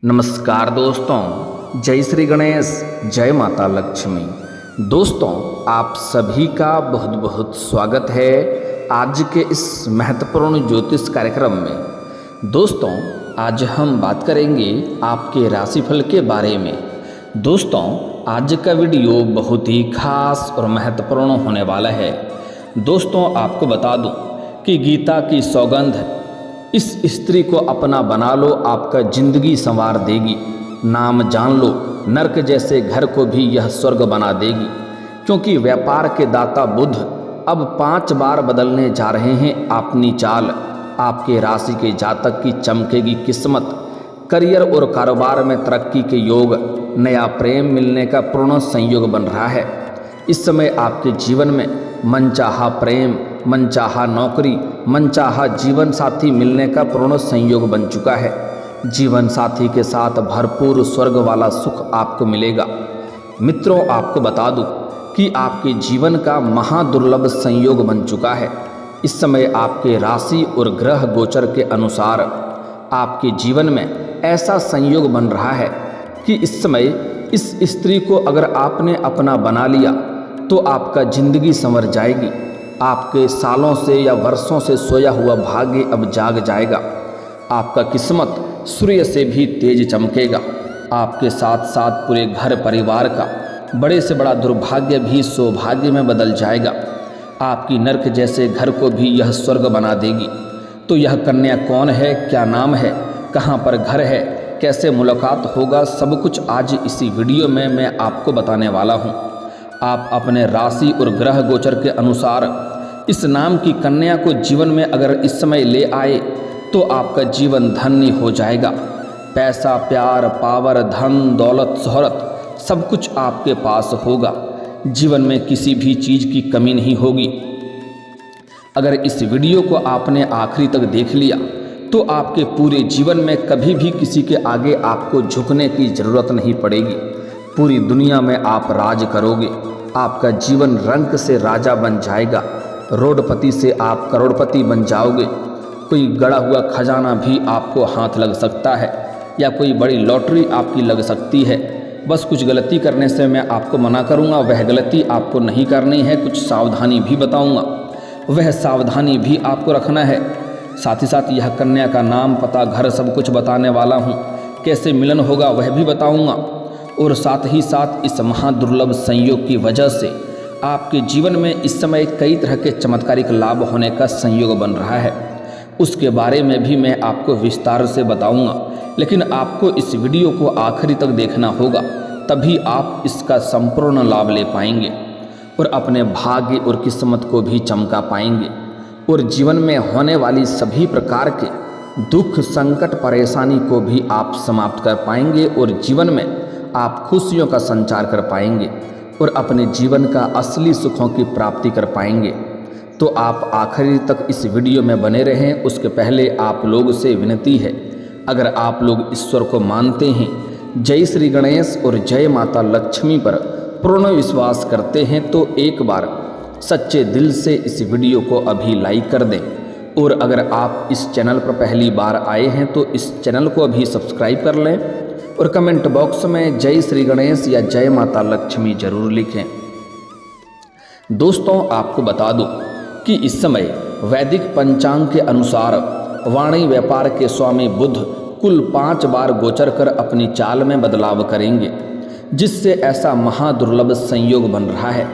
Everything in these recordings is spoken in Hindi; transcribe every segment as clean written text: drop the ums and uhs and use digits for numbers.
नमस्कार दोस्तों, जय श्री गणेश, जय माता लक्ष्मी। दोस्तों, आप सभी का बहुत बहुत स्वागत है आज के इस महत्वपूर्ण ज्योतिष कार्यक्रम में। दोस्तों, आज हम बात करेंगे आपके राशिफल के बारे में। दोस्तों, आज का वीडियो बहुत ही खास और महत्वपूर्ण होने वाला है। दोस्तों, आपको बता दूं कि गीता की सौगंध, इस स्त्री को अपना बना लो, आपका जिंदगी संवार देगी। नाम जान लो, नरक जैसे घर को भी यह स्वर्ग बना देगी। क्योंकि व्यापार के दाता बुध अब 5 बार बदलने जा रहे हैं अपनी चाल। आपके राशि के जातक की चमकेगी किस्मत। करियर और कारोबार में तरक्की के योग, नया प्रेम मिलने का पूर्ण संयोग बन रहा है। इस समय आपके जीवन में मनचाहा प्रेम, मनचाहा नौकरी, मनचाहा जीवन साथी मिलने का पूर्ण संयोग बन चुका है। जीवन साथी के साथ भरपूर स्वर्ग वाला सुख आपको मिलेगा। मित्रों, आपको बता दूं कि आपके जीवन का महादुर्लभ संयोग बन चुका है। इस समय आपके राशि और ग्रह गोचर के अनुसार आपके जीवन में ऐसा संयोग बन रहा है कि इस समय इस स्त्री को अगर आपने अपना बना लिया तो आपका जिंदगी संवर जाएगी। आपके सालों से या वर्षों से सोया हुआ भाग्य अब जाग जाएगा। आपका किस्मत सूर्य से भी तेज चमकेगा। आपके साथ साथ पूरे घर परिवार का बड़े से बड़ा दुर्भाग्य भी सौभाग्य में बदल जाएगा। आपकी नरक जैसे घर को भी यह स्वर्ग बना देगी। तो यह कन्या कौन है, क्या नाम है, कहाँ पर घर है, कैसे मुलाकात होगा, सब कुछ आज इसी वीडियो में मैं आपको बताने वाला हूँ। आप अपने राशि और ग्रह गोचर के अनुसार इस नाम की कन्या को जीवन में अगर इस समय ले आए तो आपका जीवन धन्य हो जाएगा। पैसा, प्यार, पावर, धन, दौलत, शोहरत सब कुछ आपके पास होगा। जीवन में किसी भी चीज़ की कमी नहीं होगी। अगर इस वीडियो को आपने आखिरी तक देख लिया तो आपके पूरे जीवन में कभी भी किसी के आगे आपको झुकने की ज़रूरत नहीं पड़ेगी। पूरी दुनिया में आप राज करोगे। आपका जीवन रंक से राजा बन जाएगा। रोडपति से आप करोड़पति बन जाओगे। कोई गड़ा हुआ खजाना भी आपको हाथ लग सकता है या कोई बड़ी लॉटरी आपकी लग सकती है। बस कुछ गलती करने से मैं आपको मना करूंगा, वह गलती आपको नहीं करनी है। कुछ सावधानी भी बताऊंगा, वह सावधानी भी आपको रखना है। साथ ही साथ यह कन्या का नाम, पता, घर सब कुछ बताने वाला हूँ। कैसे मिलन होगा वह भी बताऊँगा। और साथ ही साथ इस महादुर्लभ संयोग की वजह से आपके जीवन में इस समय कई तरह के चमत्कारिक लाभ होने का संयोग बन रहा है। उसके बारे में भी मैं आपको विस्तार से बताऊंगा। लेकिन आपको इस वीडियो को आखिरी तक देखना होगा, तभी आप इसका संपूर्ण लाभ ले पाएंगे और अपने भाग्य और किस्मत को भी चमका पाएंगे। और जीवन में होने वाली सभी प्रकार के दुख, संकट, परेशानी को भी आप समाप्त कर पाएंगे और जीवन में आप खुशियों का संचार कर पाएंगे और अपने जीवन का असली सुखों की प्राप्ति कर पाएंगे। तो आप आखिरी तक इस वीडियो में बने रहें। उसके पहले आप लोग से विनती है, अगर आप लोग ईश्वर को मानते हैं, जय श्री गणेश और जय माता लक्ष्मी पर पूर्ण विश्वास करते हैं, तो एक बार सच्चे दिल से इस वीडियो को अभी लाइक कर दें। और अगर आप इस चैनल पर पहली बार आए हैं तो इस चैनल को अभी सब्सक्राइब कर लें और कमेंट बॉक्स में जय श्री गणेश या जय माता लक्ष्मी जरूर लिखें। दोस्तों, आपको बता दूं कि इस समय वैदिक पंचांग के अनुसार वाणी व्यापार के स्वामी बुध कुल 5 बार गोचर कर अपनी चाल में बदलाव करेंगे, जिससे ऐसा महादुर्लभ संयोग बन रहा है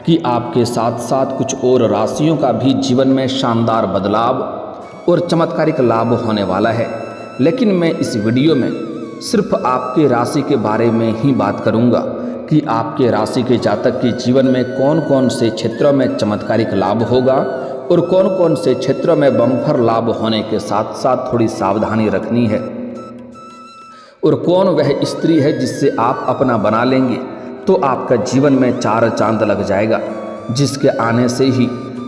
कि आपके साथ साथ कुछ और राशियों का भी जीवन में शानदार बदलाव और चमत्कारिक लाभ होने वाला है। लेकिन मैं इस वीडियो में सिर्फ आपके राशि के बारे में ही बात करूंगा कि आपके राशि के जातक के जीवन में कौन कौन से क्षेत्रों में चमत्कारिक लाभ होगा और कौन कौन से क्षेत्रों में बम्पर लाभ होने के साथ साथ थोड़ी सावधानी रखनी है। और कौन वह स्त्री है जिससे आप अपना बना लेंगे तो आपका जीवन में 4 चांद लग जाएगा, जिसके आने से ही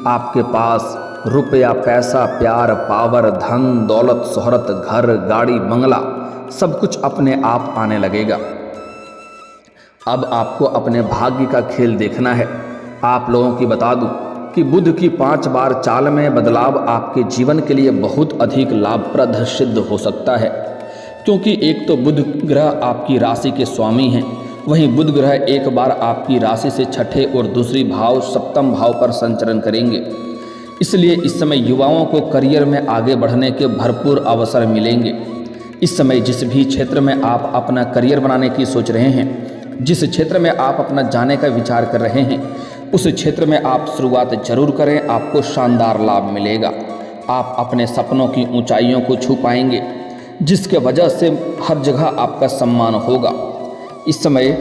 आपके पास रुपया, पैसा, प्यार, पावर, धन, दौलत, शोहरत, घर, गाड़ी, बंगला सब कुछ अपने आप आने लगेगा। अब आपको अपने भाग्य का खेल देखना है। आप लोगों की बता दूं कि बुध की 5 बार चाल में बदलाव आपके जीवन के लिए बहुत अधिक लाभप्रद सिद्ध हो सकता है। क्योंकि एक तो बुध ग्रह आपकी राशि के स्वामी हैं, वहीं बुध ग्रह एक बार आपकी राशि से छठे और दूसरी भाव सप्तम भाव पर संचरण करेंगे। इसलिए इस समय युवाओं को करियर में आगे बढ़ने के भरपूर अवसर मिलेंगे। इस समय जिस भी क्षेत्र में आप अपना करियर बनाने की सोच रहे हैं, जिस क्षेत्र में आप अपना जाने का विचार कर रहे हैं, उस क्षेत्र में आप शुरुआत जरूर करें, आपको शानदार लाभ मिलेगा। आप अपने सपनों की ऊंचाइयों को छू पाएंगे, जिसके वजह से हर जगह आपका सम्मान होगा। इस समय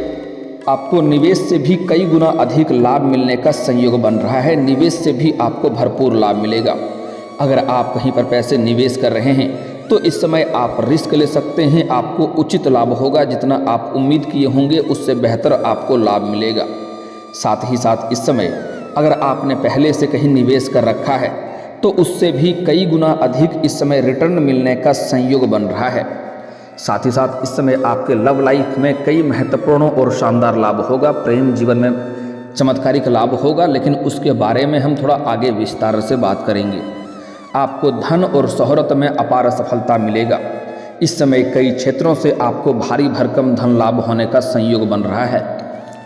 आपको निवेश से भी कई गुना अधिक लाभ मिलने का संयोग बन रहा है। निवेश से भी आपको भरपूर लाभ मिलेगा। अगर आप कहीं पर पैसे निवेश कर रहे हैं तो इस समय आप रिस्क ले सकते हैं, आपको उचित लाभ होगा। जितना आप उम्मीद किए होंगे उससे बेहतर आपको लाभ मिलेगा। साथ ही साथ इस समय अगर आपने पहले से कहीं निवेश कर रखा है तो उससे भी कई गुना अधिक इस समय रिटर्न मिलने का संयोग बन रहा है। साथ ही साथ इस समय आपके लव लाइफ में कई महत्वपूर्ण और शानदार लाभ होगा। प्रेम जीवन में चमत्कारिक लाभ होगा, लेकिन उसके बारे में हम थोड़ा आगे विस्तार से बात करेंगे। आपको धन और शोहरत में अपार सफलता मिलेगा। इस समय कई क्षेत्रों से आपको भारी भरकम धन लाभ होने का संयोग बन रहा है।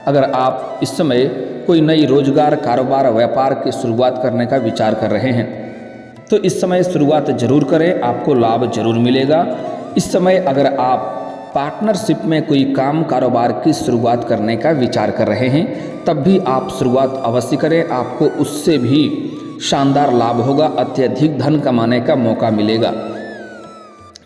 अगर आप इस समय कोई नई रोजगार, कारोबार, व्यापार की शुरुआत करने का विचार कर रहे हैं तो इस समय शुरुआत जरूर करें, आपको लाभ जरूर मिलेगा। इस समय अगर आप पार्टनरशिप में कोई काम, कारोबार की शुरुआत करने का विचार कर रहे हैं तब भी आप शुरुआत अवश्य करें, आपको उससे भी शानदार लाभ होगा, अत्यधिक धन कमाने का मौका मिलेगा।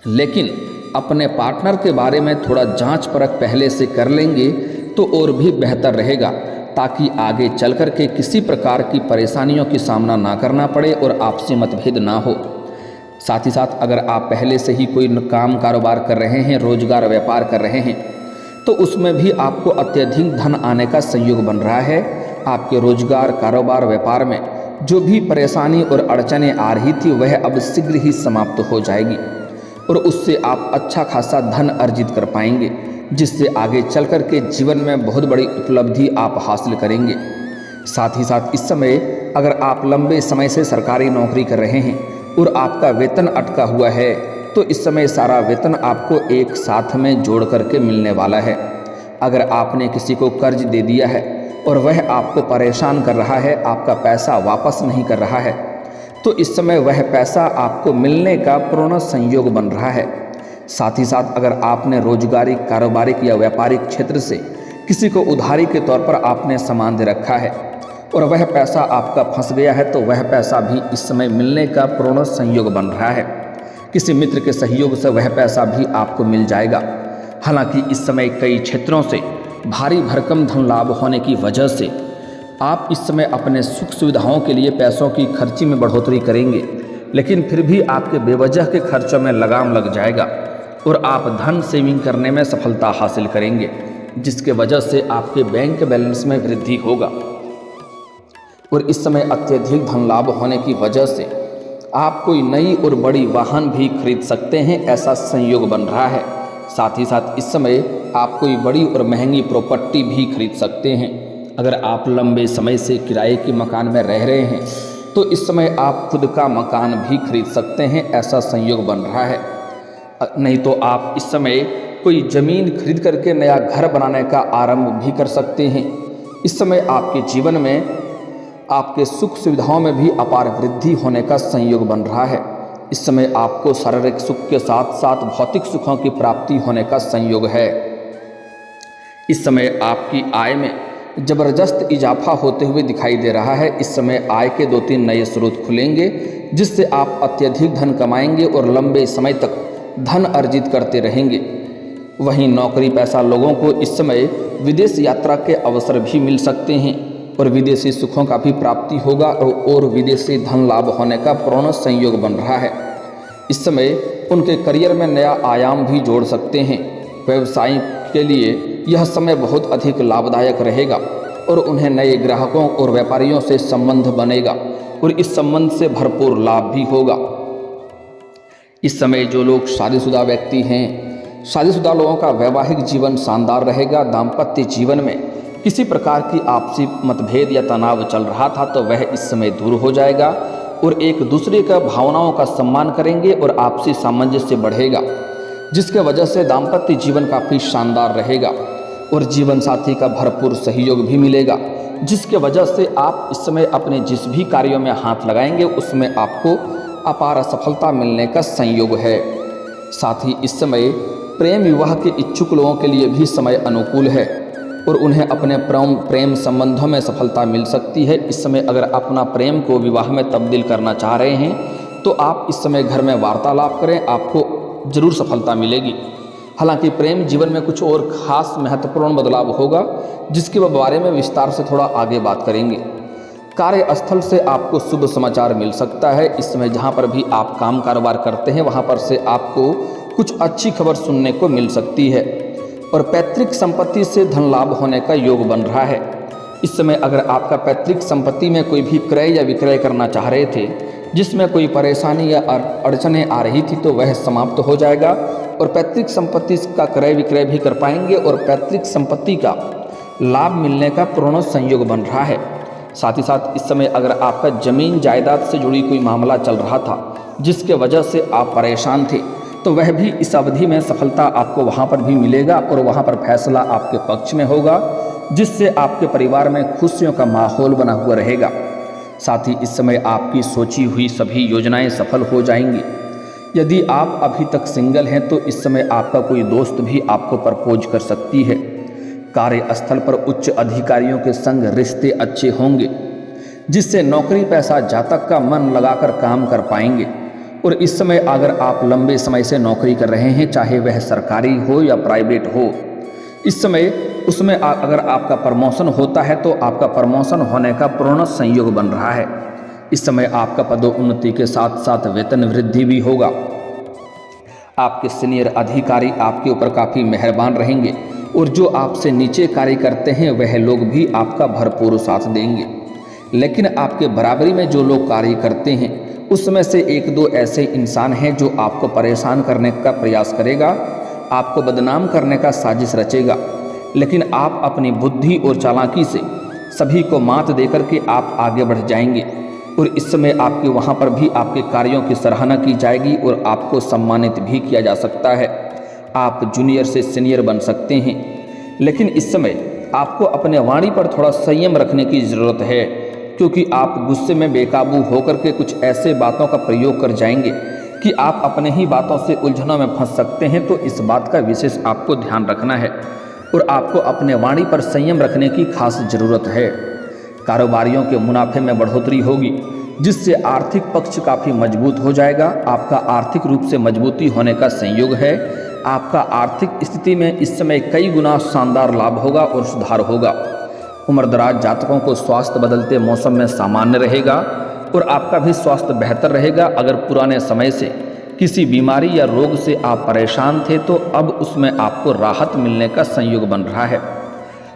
लेकिन अपने पार्टनर के बारे में थोड़ा जांच परख पहले से कर लेंगे तो और भी बेहतर रहेगा, ताकि आगे चल कर के किसी प्रकार की परेशानियों की सामना ना करना पड़े और आपसी मतभेद ना हो। साथ ही साथ अगर आप पहले से ही कोई काम, कारोबार कर रहे हैं, रोजगार, व्यापार कर रहे हैं तो उसमें भी आपको अत्यधिक धन आने का संयोग बन रहा है। आपके रोजगार, कारोबार, व्यापार में जो भी परेशानी और अड़चनें आ रही थी वह अब शीघ्र ही समाप्त हो जाएगी और उससे आप अच्छा खासा धन अर्जित कर पाएंगे, जिससे आगे चल कर के जीवन में बहुत बड़ी उपलब्धि आप हासिल करेंगे। साथ ही साथ इस समय अगर आप लंबे समय से सरकारी नौकरी कर रहे हैं और आपका वेतन अटका हुआ है तो इस समय सारा वेतन आपको एक साथ में जोड़ करके मिलने वाला है। अगर आपने किसी को कर्ज दे दिया है और वह आपको परेशान कर रहा है, आपका पैसा वापस नहीं कर रहा है, तो इस समय वह पैसा आपको मिलने का पूर्ण संयोग बन रहा है। साथ ही साथ अगर आपने रोजगारी, कारोबारिक या व्यापारिक क्षेत्र से किसी को उधारी के तौर पर आपने सामान दे रखा है और वह पैसा आपका फंस गया है तो वह पैसा भी इस समय मिलने का पूर्ण संयोग बन रहा है। किसी मित्र के सहयोग से वह पैसा भी आपको मिल जाएगा। हालांकि इस समय कई क्षेत्रों से भारी भरकम धन लाभ होने की वजह से आप इस समय अपने सुख सुविधाओं के लिए पैसों की खर्ची में बढ़ोतरी करेंगे, लेकिन फिर भी आपके बेवजह के खर्चों में लगाम लग जाएगा और आप धन सेविंग करने में सफलता हासिल करेंगे, जिसके वजह से आपके बैंक बैलेंस में वृद्धि होगा। और इस समय अत्यधिक धन लाभ होने की वजह से आप कोई नई और बड़ी वाहन भी खरीद सकते हैं, ऐसा संयोग बन रहा है। साथ ही साथ इस समय आप कोई बड़ी और महंगी प्रॉपर्टी भी खरीद सकते हैं। अगर आप लंबे समय से किराए के मकान में रह रहे हैं तो इस समय आप खुद का मकान भी खरीद सकते हैं, ऐसा संयोग बन रहा है। नहीं तो आप इस समय कोई ज़मीन खरीद करके नया घर बनाने का आरंभ भी कर सकते हैं। इस समय आपके जीवन में आपके सुख सुविधाओं में भी अपार वृद्धि होने का संयोग बन रहा है। इस समय आपको शारीरिक सुख के साथ साथ भौतिक सुखों की प्राप्ति होने का संयोग है। इस समय आपकी आय में जबरदस्त इजाफा होते हुए दिखाई दे रहा है। इस समय आय के 2-3 नए स्रोत खुलेंगे, जिससे आप अत्यधिक धन कमाएंगे और लंबे समय तक धन अर्जित करते रहेंगे। वहीं नौकरी पेशा लोगों को इस समय विदेश यात्रा के अवसर भी मिल सकते हैं और विदेशी सुखों का भी प्राप्ति होगा और विदेशी धन लाभ होने का पूर्ण संयोग बन रहा है। इस समय उनके करियर में नया आयाम भी जोड़ सकते हैं। व्यवसाय के लिए यह समय बहुत अधिक लाभदायक रहेगा और उन्हें नए ग्राहकों और व्यापारियों से संबंध बनेगा और इस संबंध से भरपूर लाभ भी होगा। इस समय जो लोग शादीशुदा व्यक्ति हैं, शादीशुदा लोगों का वैवाहिक जीवन शानदार रहेगा। दाम्पत्य जीवन में किसी प्रकार की आपसी मतभेद या तनाव चल रहा था तो वह इस समय दूर हो जाएगा और एक दूसरे का भावनाओं का सम्मान करेंगे और आपसी सामंजस्य बढ़ेगा। जिसके वजह से दाम्पत्य जीवन काफ़ी शानदार रहेगा और जीवन साथी का भरपूर सहयोग भी मिलेगा, जिसके वजह से आप इस समय अपने जिस भी कार्यों में हाथ लगाएंगे उसमें आपको अपार सफलता मिलने का संयोग है। साथ ही इस समय प्रेम विवाह के इच्छुक लोगों के लिए भी समय अनुकूल है और उन्हें अपने प्रेम संबंधों में सफलता मिल सकती है। इस समय अगर अपना प्रेम को विवाह में तब्दील करना चाह रहे हैं तो आप इस समय घर में वार्तालाप करें, आपको जरूर सफलता मिलेगी। हालांकि प्रेम जीवन में कुछ और खास महत्वपूर्ण बदलाव होगा, जिसके बारे में विस्तार से थोड़ा आगे बात करेंगे। कार्यस्थल से आपको शुभ समाचार मिल सकता है। इस समय जहां पर भी आप काम कारोबार करते हैं वहां पर से आपको कुछ अच्छी खबर सुनने को मिल सकती है और पैतृक संपत्ति से धन लाभ होने का योग बन रहा है। इस समय अगर आपका पैतृक संपत्ति में कोई भी क्रय या विक्रय करना चाह रहे थे, जिसमें कोई परेशानी या अड़चनें आ रही थी, तो वह समाप्त हो जाएगा और पैतृक संपत्ति का क्रय विक्रय भी कर पाएंगे और पैतृक संपत्ति का लाभ मिलने का पूर्ण संयोग बन रहा है। साथ ही साथ इस समय अगर आपका जमीन जायदाद से जुड़ी कोई मामला चल रहा था, जिसके वजह से आप परेशान थे, तो वह भी इस अवधि में सफलता आपको वहां पर भी मिलेगा और वहां पर फैसला आपके पक्ष में होगा, जिससे आपके परिवार में खुशियों का माहौल बना हुआ रहेगा। साथ ही इस समय आपकी सोची हुई सभी योजनाएं सफल हो जाएंगी। यदि आप अभी तक सिंगल हैं तो इस समय आपका कोई दोस्त भी आपको प्रपोज कर सकती है। कार्यस्थल पर उच्च अधिकारियों के संग रिश्ते अच्छे होंगे, जिससे नौकरी पैसा जातक का मन लगाकर काम कर पाएंगे। और इस समय अगर आप लंबे समय से नौकरी कर रहे हैं, चाहे वह सरकारी हो या प्राइवेट हो, इस समय उसमें अगर आपका प्रमोशन होता है तो आपका प्रमोशन होने का पूर्ण संयोग बन रहा है। इस समय आपका पदोन्नति के साथ साथ वेतन वृद्धि भी होगा। आपके सीनियर अधिकारी आपके ऊपर काफ़ी मेहरबान रहेंगे और जो आपसे नीचे कार्य करते हैं वह लोग भी आपका भरपूर साथ देंगे। लेकिन आपके बराबरी में जो लोग कार्य करते हैं उसमें से एक दो ऐसे इंसान हैं जो आपको परेशान करने का प्रयास करेगा, आपको बदनाम करने का साजिश रचेगा। लेकिन आप अपनी बुद्धि और चालाकी से सभी को मात देकर के आप आगे बढ़ जाएंगे और इस समय आपके वहाँ पर भी आपके कार्यों की सराहना की जाएगी और आपको सम्मानित भी किया जा सकता है। आप जूनियर से सीनियर बन सकते हैं। लेकिन इस समय आपको अपने वाणी पर थोड़ा संयम रखने की ज़रूरत है, क्योंकि आप गुस्से में बेकाबू होकर के कुछ ऐसे बातों का प्रयोग कर जाएंगे कि आप अपने ही बातों से उलझनों में फंस सकते हैं। तो इस बात का विशेष आपको ध्यान रखना है और आपको अपने वाणी पर संयम रखने की खास ज़रूरत है। कारोबारियों के मुनाफे में बढ़ोतरी होगी, जिससे आर्थिक पक्ष काफ़ी मजबूत हो जाएगा। आपका आर्थिक रूप से मजबूती होने का संयोग है। आपका आर्थिक स्थिति में इस समय कई गुना शानदार लाभ होगा और सुधार होगा। उम्रदराज जातकों को स्वास्थ्य बदलते मौसम में सामान्य रहेगा और आपका भी स्वास्थ्य बेहतर रहेगा। अगर पुराने समय से किसी बीमारी या रोग से आप परेशान थे तो अब उसमें आपको राहत मिलने का संयोग बन रहा है।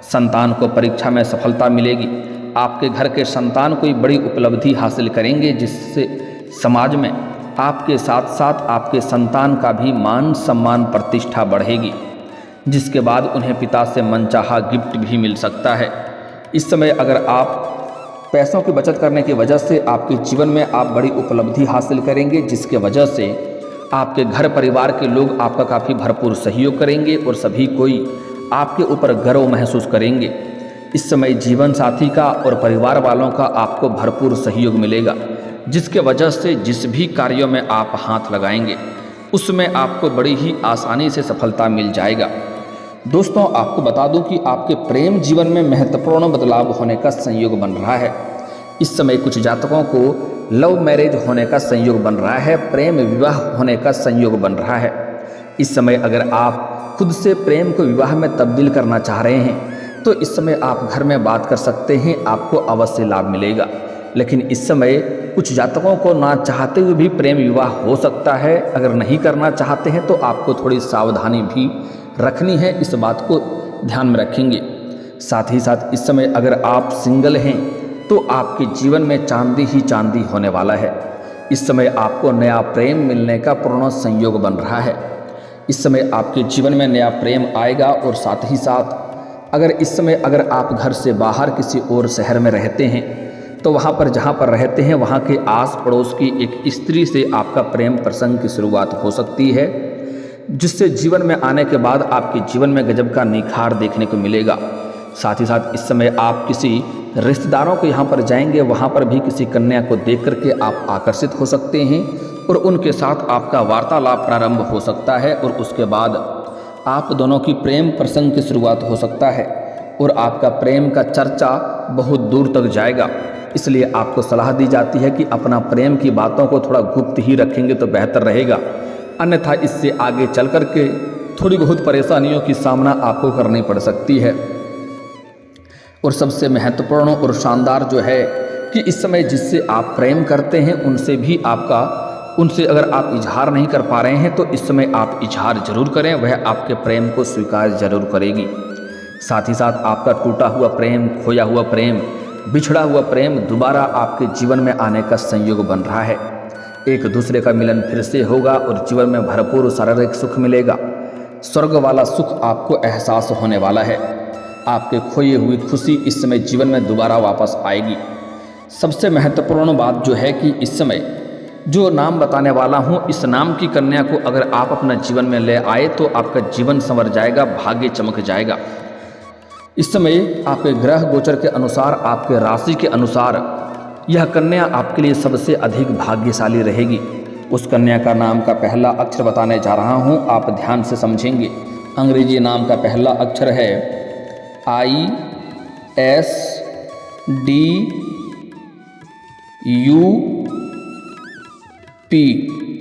संतान को परीक्षा में सफलता मिलेगी। आपके घर के संतान कोई बड़ी उपलब्धि हासिल करेंगे, जिससे समाज में आपके साथ साथ आपके संतान का भी मान सम्मान प्रतिष्ठा बढ़ेगी, जिसके बाद उन्हें पिता से मनचाहा गिफ्ट भी मिल सकता है। इस समय अगर आप पैसों की बचत करने की वजह से आपके जीवन में आप बड़ी उपलब्धि हासिल करेंगे, जिसके वजह से आपके घर परिवार के लोग आपका काफ़ी भरपूर सहयोग करेंगे और सभी कोई आपके ऊपर गर्व महसूस करेंगे। इस समय जीवन साथी का और परिवार वालों का आपको भरपूर सहयोग मिलेगा, जिसके वजह से जिस भी कार्यों में आप हाथ लगाएंगे उसमें आपको बड़ी ही आसानी से सफलता मिल जाएगा। दोस्तों, आपको बता दूं कि आपके प्रेम जीवन में महत्वपूर्ण बदलाव होने का संयोग बन रहा है। इस समय कुछ जातकों को लव मैरिज होने का संयोग बन रहा है, प्रेम विवाह होने का संयोग बन रहा है। इस समय अगर आप खुद से प्रेम को विवाह में तब्दील करना चाह रहे हैं तो इस समय आप घर में बात कर सकते हैं, आपको अवश्य लाभ मिलेगा। लेकिन इस समय कुछ जातकों को ना चाहते हुए भी प्रेम विवाह हो सकता है। अगर नहीं करना चाहते हैं तो आपको थोड़ी सावधानी भी रखनी है, इस बात को ध्यान में रखेंगे। साथ ही साथ इस समय अगर आप सिंगल हैं तो आपके जीवन में चांदी ही चांदी होने वाला है। इस समय आपको नया प्रेम मिलने का पूर्ण संयोग बन रहा है। इस समय आपके जीवन में नया प्रेम आएगा और साथ ही साथ अगर आप घर से बाहर किसी और शहर में रहते हैं तो वहाँ पर जहाँ पर रहते हैं वहाँ के आस पड़ोस की एक स्त्री से आपका प्रेम प्रसंग की शुरुआत हो सकती है, जिससे जीवन में आने के बाद आपके जीवन में गजब का निखार देखने को मिलेगा। साथ ही साथ इस समय आप किसी रिश्तेदारों के यहाँ पर जाएंगे, वहाँ पर भी किसी कन्या को देख करके आप आकर्षित हो सकते हैं और उनके साथ आपका वार्तालाप प्रारंभ हो सकता है और उसके बाद आप दोनों की प्रेम प्रसंग की शुरुआत हो सकता है और आपका प्रेम का चर्चा बहुत दूर तक जाएगा। इसलिए आपको सलाह दी जाती है कि अपना प्रेम की बातों को थोड़ा गुप्त ही रखेंगे तो बेहतर रहेगा, अन्यथा इससे आगे चल कर के थोड़ी बहुत परेशानियों की सामना आपको करनी पड़ सकती है। और सबसे महत्वपूर्ण और शानदार जो है कि इस समय जिससे आप प्रेम करते हैं उनसे अगर आप इजहार नहीं कर पा रहे हैं तो इस समय आप इजहार जरूर करें, वह आपके प्रेम को स्वीकार जरूर करेगी। साथ ही साथ आपका टूटा हुआ प्रेम, खोया हुआ प्रेम, बिछड़ा हुआ प्रेम दोबारा आपके जीवन में आने का संयोग बन रहा है। एक दूसरे का मिलन फिर से होगा और जीवन में भरपूर शारीरिक सुख मिलेगा। स्वर्ग वाला सुख आपको एहसास होने वाला है। आपके खोई हुई खुशी इस समय जीवन में दोबारा वापस आएगी। सबसे महत्वपूर्ण बात जो है कि इस समय जो नाम बताने वाला हूँ, इस नाम की कन्या को अगर आप अपना जीवन में ले आए तो आपका जीवन संवर जाएगा, भाग्य चमक जाएगा। इस समय आपके ग्रह गोचर के अनुसार, आपके राशि के अनुसार यह कन्या आपके लिए सबसे अधिक भाग्यशाली रहेगी। उस कन्या का नाम का पहला अक्षर बताने जा रहा हूँ, आप ध्यान से समझेंगे। अंग्रेजी नाम का पहला अक्षर है ISDUP।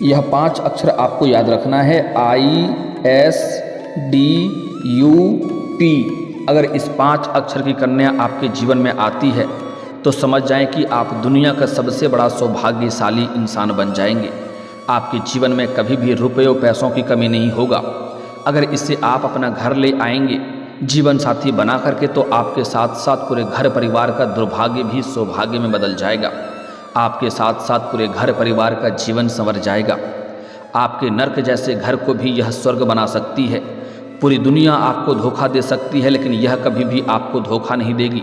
यह 5 अक्षर आपको याद रखना है, ISDUP। अगर इस 5 अक्षर की कन्या आपके जीवन में आती है तो समझ जाएं कि आप दुनिया का सबसे बड़ा सौभाग्यशाली इंसान बन जाएंगे। आपके जीवन में कभी भी रुपयों पैसों की कमी नहीं होगा। अगर इससे आप अपना घर ले आएंगे जीवन साथी बना करके तो आपके साथ साथ पूरे घर परिवार का दुर्भाग्य भी सौभाग्य में बदल जाएगा। आपके साथ साथ पूरे घर परिवार का जीवन संवर जाएगा। आपके नर्क जैसे घर को भी यह स्वर्ग बना सकती है। पूरी दुनिया आपको धोखा दे सकती है लेकिन यह कभी भी आपको धोखा नहीं देगी।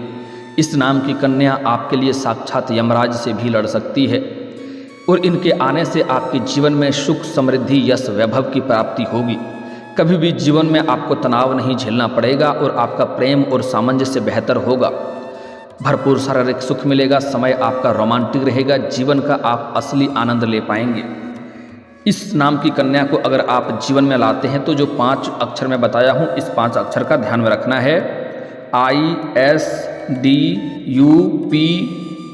इस नाम की कन्या आपके लिए साक्षात यमराज से भी लड़ सकती है और इनके आने से आपके जीवन में सुख, समृद्धि, यश, वैभव की प्राप्ति होगी। कभी भी जीवन में आपको तनाव नहीं झेलना पड़ेगा और आपका प्रेम और सामंजस्य बेहतर होगा। भरपूर शारीरिक सुख मिलेगा, समय आपका रोमांटिक रहेगा, जीवन का आप असली आनंद ले पाएंगे। इस नाम की कन्या को अगर आप जीवन में लाते हैं तो जो 5 अक्षर मैं बताया हूँ, इस 5 अक्षर का ध्यान में रखना है। ISDUP,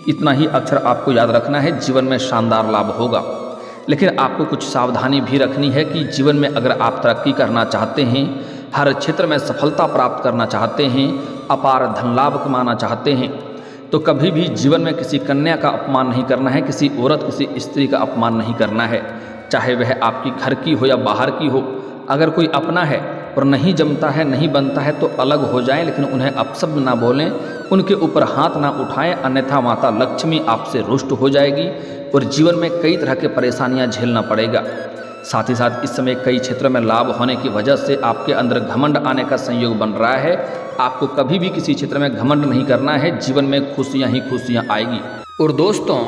इतना ही अक्षर आपको याद रखना है। जीवन में शानदार लाभ होगा, लेकिन आपको कुछ सावधानी भी रखनी है कि जीवन में अगर आप तरक्की करना चाहते हैं, हर क्षेत्र में सफलता प्राप्त करना चाहते हैं, अपार धन लाभ कमाना चाहते हैं, तो कभी भी जीवन में किसी कन्या का अपमान नहीं करना है, किसी औरत, किसी स्त्री का अपमान नहीं करना है, चाहे वह आपकी घर की हो या बाहर की हो। अगर कोई अपना है और नहीं जमता है, नहीं बनता है तो अलग हो जाएं, लेकिन उन्हें अपशब्द ना बोलें, उनके ऊपर हाथ ना उठाएं, अन्यथा माता लक्ष्मी आपसे रुष्ट हो जाएगी और जीवन में कई तरह के परेशानियां झेलना पड़ेगा। साथ ही साथ इस समय कई क्षेत्रों में लाभ होने की वजह से आपके अंदर घमंड आने का संयोग बन रहा है। आपको कभी भी किसी क्षेत्र में घमंड नहीं करना है, जीवन में खुशियां ही खुशियां आएगी। और दोस्तों,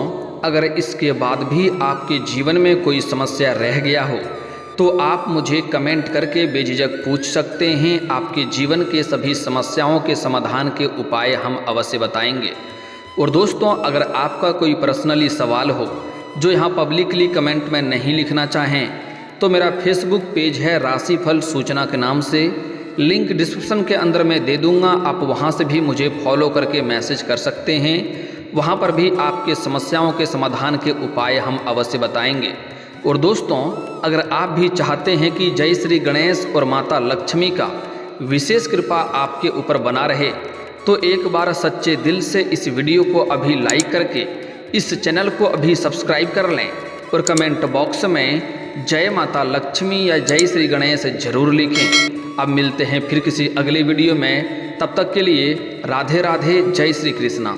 अगर इसके बाद भी आपके जीवन में कोई समस्या रह गया हो तो आप मुझे कमेंट करके बेझिझक पूछ सकते हैं। आपके जीवन के सभी समस्याओं के समाधान के उपाय हम अवश्य बताएंगे। और दोस्तों, अगर आपका कोई पर्सनली सवाल हो जो यहाँ पब्लिकली कमेंट में नहीं लिखना चाहें तो मेरा फेसबुक पेज है राशिफल सूचना के नाम से, लिंक डिस्क्रिप्शन के अंदर मैं दे दूँगा। आप वहाँ से भी मुझे फॉलो करके मैसेज कर सकते हैं। वहाँ पर भी आपके समस्याओं के समाधान के उपाय हम अवश्य बताएंगे। और दोस्तों, अगर आप भी चाहते हैं कि जय श्री गणेश और माता लक्ष्मी का विशेष कृपा आपके ऊपर बना रहे तो एक बार सच्चे दिल से इस वीडियो को अभी लाइक करके इस चैनल को अभी सब्सक्राइब कर लें और कमेंट बॉक्स में जय माता लक्ष्मी या जय श्री गणेश जरूर लिखें। अब मिलते हैं फिर किसी अगली वीडियो में, तब तक के लिए राधे राधे, जय श्री कृष्णा।